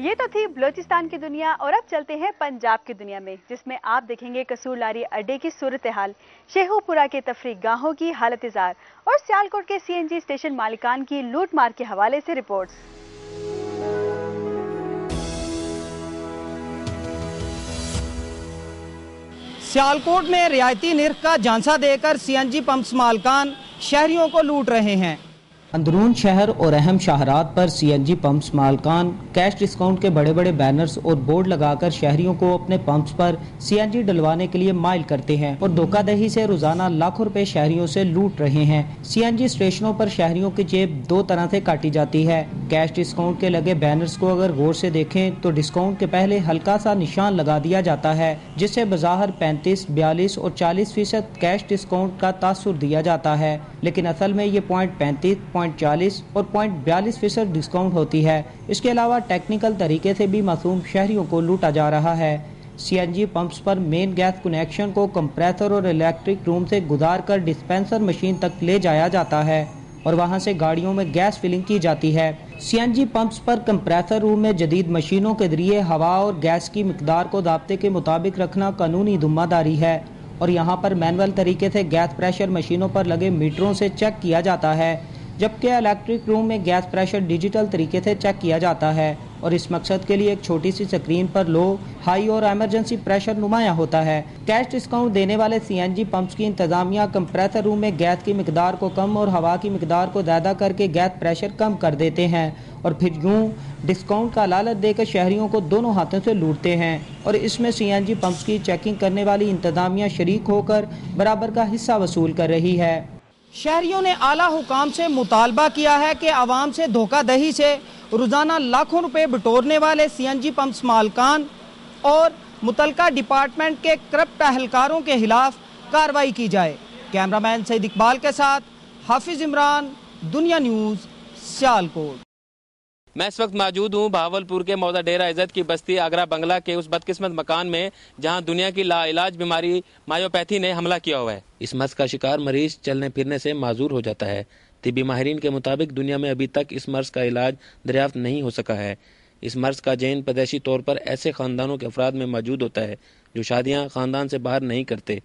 ये तो थी बलोचिस्तान की दुनिया और अब चलते हैं पंजाब की दुनिया में, जिसमें आप देखेंगे कसूर लारी अड्डे की सूरत हाल, शेखुपुरा के तफरीक गाहों की हालत इजार और सियालकोट के CNG स्टेशन मालिकान की लूट मार के हवाले से रिपोर्ट्स। सियालकोट में रियायती निर्ख का झांसा देकर CNG पंप्स मालिकान शहरियों को लूट रहे हैं। अंदरून शहर और अहम शाहरात पर CNG पंप्स मालिकान कैश डिस्काउंट के बड़े बड़े बैनर्स और बोर्ड लगाकर शहरियों को अपने पंप्स पर CNG डलवाने के लिए माइल करते हैं और धोखाधड़ी से रोजाना लाखों रुपए शहरियों से लूट रहे हैं। CNG स्टेशनों पर शहरियों की जेब दो तरह से काटी जाती है। कैश डिस्काउंट के लगे बैनर्स को अगर गौर से देखें तो डिस्काउंट के पहले हल्का सा निशान लगा दिया जाता है, जिससे बज़ाहिर 35, 42 और 40% कैश डिस्काउंट का तासुर दिया जाता है, लेकिन असल में ये 0.35, 0.40 और 0.42% डिस्काउंट होती है। इसके अलावा टेक्निकल तरीके से भी मासूम शहरियों को लूटा जा रहा है। CNG पंप्स पर मेन गैस कनेक्शन को कंप्रेसर और इलेक्ट्रिक रूम से गुजार कर डिस्पेंसर मशीन तक ले जाया जाता है और वहां से गाड़ियों में गैस फिलिंग की जाती है। CNG पंप्स पर कंप्रेसर रूम में जदीद मशीनों के जरिए हवा और गैस की मिकदार को दाब्ते के मुताबिक रखना कानूनी जिम्मेदारी है और यहाँ पर मैनुअल तरीके से गैस प्रेशर मशीनों पर लगे मीटरों से चेक किया जाता है, जबकि इलेक्ट्रिक रूम में गैस प्रेशर डिजिटल तरीके से चेक किया जाता है और इस मकसद के लिए एक छोटी सी स्क्रीन पर लो, हाई और इमरजेंसी प्रेशर नुमाया होता है। कैश डिस्काउंट देने वाले CNG पंप्स की इंतजामिया कंप्रेसर रूम में गैस की मिकदार को कम और हवा की मिकदार को ज़्यादा करके गैस प्रेशर कम कर देते हैं और फिर यूँ डिस्काउंट का लालच देकर शहरियों को दोनों हाथों से लूटते हैं और इसमें CNG पंप्स की चेकिंग करने वाली इंतजामिया शरीक होकर बराबर का हिस्सा वसूल कर रही है। शहरियों ने आला हुकाम से मुतालबा किया है कि आवाम से धोखाधड़ी से रोजाना लाखों रुपए बटोरने वाले CNG पंप्स मालिकान और मुतलका डिपार्टमेंट के करप्ट अहलकारों के खिलाफ कार्रवाई की जाए। कैमरामैन सईद इकबाल के साथ हाफिज इमरान, दुनिया न्यूज़, सियालकोट। मैं इस वक्त मौजूद हूँ बहावलपुर के मौजा डेरा इज्जत की बस्ती आगरा बंगला के उस बदकिस्मत मकान में जहाँ दुनिया की लाइलाज बीमारी मायोपैथी ने हमला किया हुआ है। इस मर्ज का शिकार मरीज चलने फिरने से माजूर हो जाता है। तिब्बी माहिरीन के मुताबिक दुनिया में अभी तक इस मर्ज का इलाज दरियाफ्त नहीं हो सका है। इस मर्ज का जेन पैदाइशी तौर पर ऐसे खानदानों के अफराद में मौजूद होता है जो शादियाँ खानदान से बाहर नहीं करते।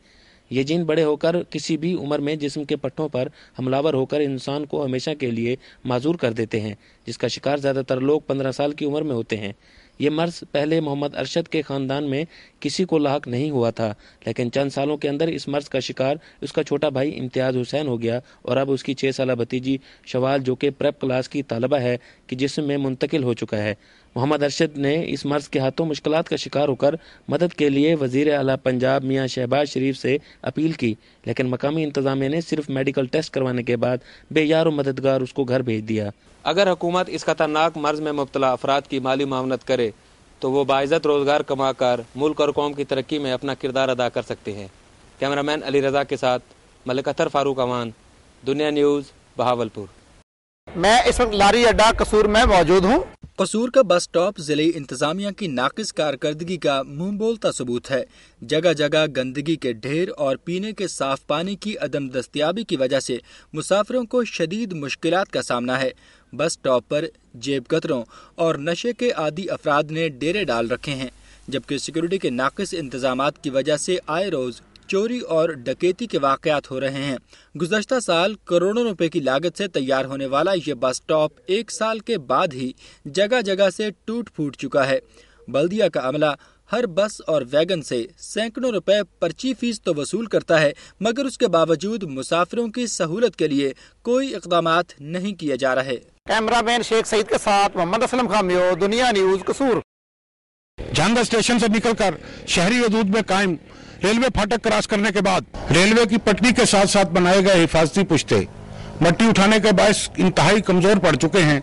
ये जीन बड़े होकर किसी भी उम्र में जिस्म के पट्टों पर हमलावर होकर इंसान को हमेशा के लिए माजूर कर देते हैं, जिसका शिकार ज़्यादातर लोग 15 साल की उम्र में होते हैं। ये मर्ज पहले मोहम्मद अरशद के ख़ानदान में किसी को लाक नहीं हुआ था, लेकिन चंद सालों के अंदर इस मर्ज का शिकार उसका छोटा भाई इम्तियाज़ हुसैन हो गया और अब उसकी 6 साला भतीजी शवाल, जो कि प्रेप क्लास की तालबा है, कि जिस्म में मुंतकिल हो चुका है। मोहम्मद अरशद ने इस मर्ज के हाथों मुश्किलात का शिकार होकर मदद के लिए वज़ीर आला पंजाब मियाँ शहबाज शरीफ से अपील की, लेकिन मकामी इंतज़ामिया ने सिर्फ मेडिकल टेस्ट करवाने के बाद बेयार मददगार उसको घर भेज दिया। अगर हुकूमत इस खतरनाक मर्ज में मुब्तला अफराद की माली मावनत करे तो वो बाइज़्ज़त रोज़गार कमा कर मुल्क और कौम की तरक्की में अपना किरदार अदा कर सकते हैं। कैमरामैन अली रज़ा के साथ मलिक अतर फारूक अवान, दुनिया न्यूज़, बहावलपुर। मैं इस वक्त लारी अड्डा कसूर में मौजूद हूँ। कसूर का बस स्टॉप जिले इंतजामिया की नाकिस कारकर्दगी का मुंह बोलता सबूत है। जगह जगह गंदगी के ढेर और पीने के साफ पानी की अदम दस्तयाबी की वजह से मुसाफिरों को शदीद मुश्किलात का सामना है। बस स्टॉप पर जेब कतरों और नशे के आदी अफराद ने डेरे डाल रखे हैं, जबकि सिक्योरिटी के नाकिस इंतजामात की वजह से आए रोज चोरी और डकैती के वाकयात हो रहे हैं। गुज़श्ता साल करोड़ों रुपए की लागत से तैयार होने वाला ये बस स्टॉप 1 साल के बाद ही जगह जगह से टूट फूट चुका है। बल्दिया का अमला हर बस और वैगन से सैकड़ों रुपए पर्ची फीस तो वसूल करता है, मगर उसके बावजूद मुसाफिरों की सहूलत के लिए कोई इक़दामात नहीं किए जा रहे। कैमरामैन शेख सईद के साथ मोहम्मद असलम खामियो, दुनिया न्यूज़, कसूर। झांगा स्टेशन से निकलकर शहरी हदूद में कायम रेलवे फाटक क्रॉस करने के बाद रेलवे की पटरी के साथ साथ बनाए गए हिफाजती पुश्ते मट्टी उठाने के बायस इंतहाई कमजोर पड़ चुके हैं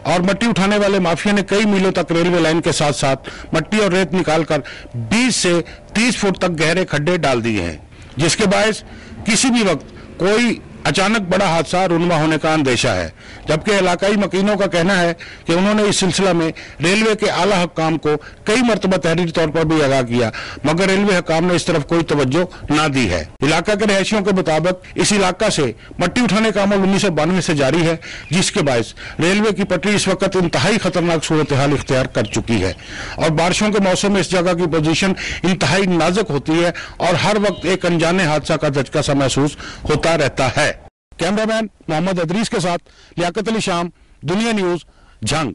और मट्टी उठाने वाले माफिया ने कई मीलों तक रेलवे लाइन के साथ साथ मट्टी और रेत निकालकर 20 से 30 फुट तक गहरे खड्डे डाल दिए हैं, जिसके बायस किसी भी वक्त कोई अचानक बड़ा हादसा रुनवा होने का अंदेशा है, जबकि इलाकाई मकीनों का कहना है कि उन्होंने इस सिलसिला में रेलवे के आला हुक्काम को कई मरतबा तहरीरी तौर पर भी आगाह किया, मगर रेलवे हुक्काम ने इस तरफ कोई तवज्जो न दी है। इलाका के रहायशियों के मुताबिक इस इलाका से मट्टी उठाने का अमल 1992 से जारी है, जिसके बायस रेलवे की पटरी इस वक्त इंतहाई खतरनाक सूरत हाल इख्तियार कर चुकी है और बारिशों के मौसम में इस जगह की पोजीशन इंतहाई नाजुक होती है और हर वक्त एक अनजाने हादसा का झटका सा महसूस होता रहता है। कैमरामैन मोहम्मद अदरीस के साथ लियाकत अली शाम, दुनिया न्यूज, झंग।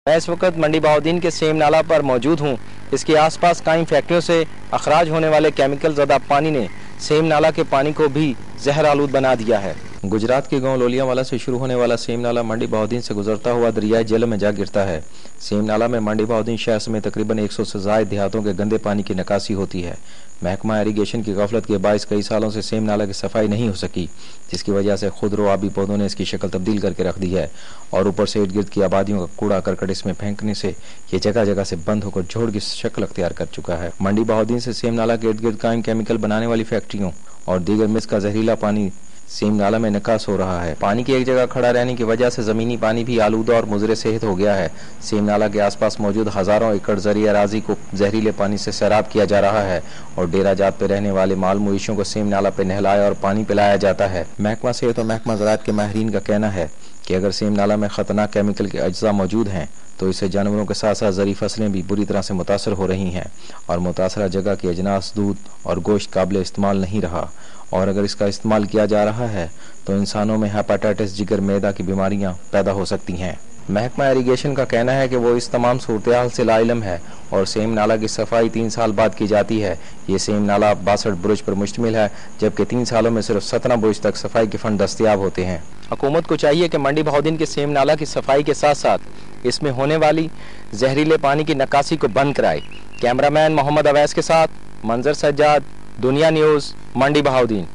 मैं इस वक्त मंडी बहाउद्दीन के सेम नाला पर मौजूद हूँ। इसके आसपास कायम फैक्ट्रियों से अखराज होने वाले केमिकल ज़दा पानी ने सेम नाला के पानी को भी जहर आलूद बना दिया है। गुजरात के गांव लोलियावाला से शुरू होने वाला सेम नाला मंडी बहाउद्दीन से गुजरता हुआ दरियाए जेलम में जा गिरता है। सेम नाला में मंडी बहाउद्दीन शहर में तकरीबन 100 से ज़ायद देहातों के गंदे पानी की निकासी होती है। महकमा इरीगेशन की गफलत के बायस कई सालों से सेम नाला की सफाई नहीं हो सकी, जिसकी वजह से खुदरो आबी पौधों ने इसकी शक्ल तब्दील करके रख दी है और ऊपर से इर्द गिर्द की आबादियों का कूड़ा करकट इसमें फेंकने से ये जगह जगह से बंद होकर जोड़ की शक्ल अख्तियार कर चुका है। मंडी बहाउद्दीन से सेम नाला के इर्द गिर्द कायम केमिकल बनाने वाली फैक्ट्रियों और दीगर मिस का जहरीला पानी सेम नाला में निकास हो रहा है। पानी की एक जगह खड़ा रहने की वजह से जमीनी पानी भी आलूदा और मुजरे सेहत हो गया है। सेम नाला के आसपास मौजूद हजारों एकड़ ज़रिए अराजी को जहरीले पानी से सैराब किया जा रहा है और डेरा जात पे रहने वाले माल मवेशियों को सेम नाला पे नहलाया और पानी पिलाया जाता है। महकमा सेहत और महकमा ज़राअत के माहिरीन का कहना है कि अगर सेम नाला में खतरनाक केमिकल के अज्जा मौजूद हैं तो इससे जानवरों के साथ साथ ज़री फसलें भी बुरी तरह से मुतासर हो रही हैं और मुतासरा जगह की अजनास, दूध और गोश्त काबिल इस्तेमाल नहीं रहा और अगर इसका इस्तेमाल किया जा रहा है तो इंसानों में हेपेटाइटिस, जिगर, मैदा की बीमारियां पैदा हो सकती हैं। महकमा इरीगेशन का कहना है कि वो इस तमाम सूरत-ए-हाल से लाइलम है और सेम नाला की सफाई 3 साल बाद की जाती है। ये सेम नाला 62 बुरुज पर मुश्तमिल है, जबकि 3 सालों में सिर्फ 17 बुरुज तक सफाई के फंड दस्तयाब होते हैं। हुकूमत को चाहिए कि मंडी बहाउद्दीन के सेम नाला की सफाई के साथ साथ इसमें होने वाली जहरीले पानी की निकासी को बंद कराए। कैमरामैन मोहम्मद अवैस के साथ मंजर सज्जाद, दुनिया न्यूज़, मंडी बहाउद्दीन।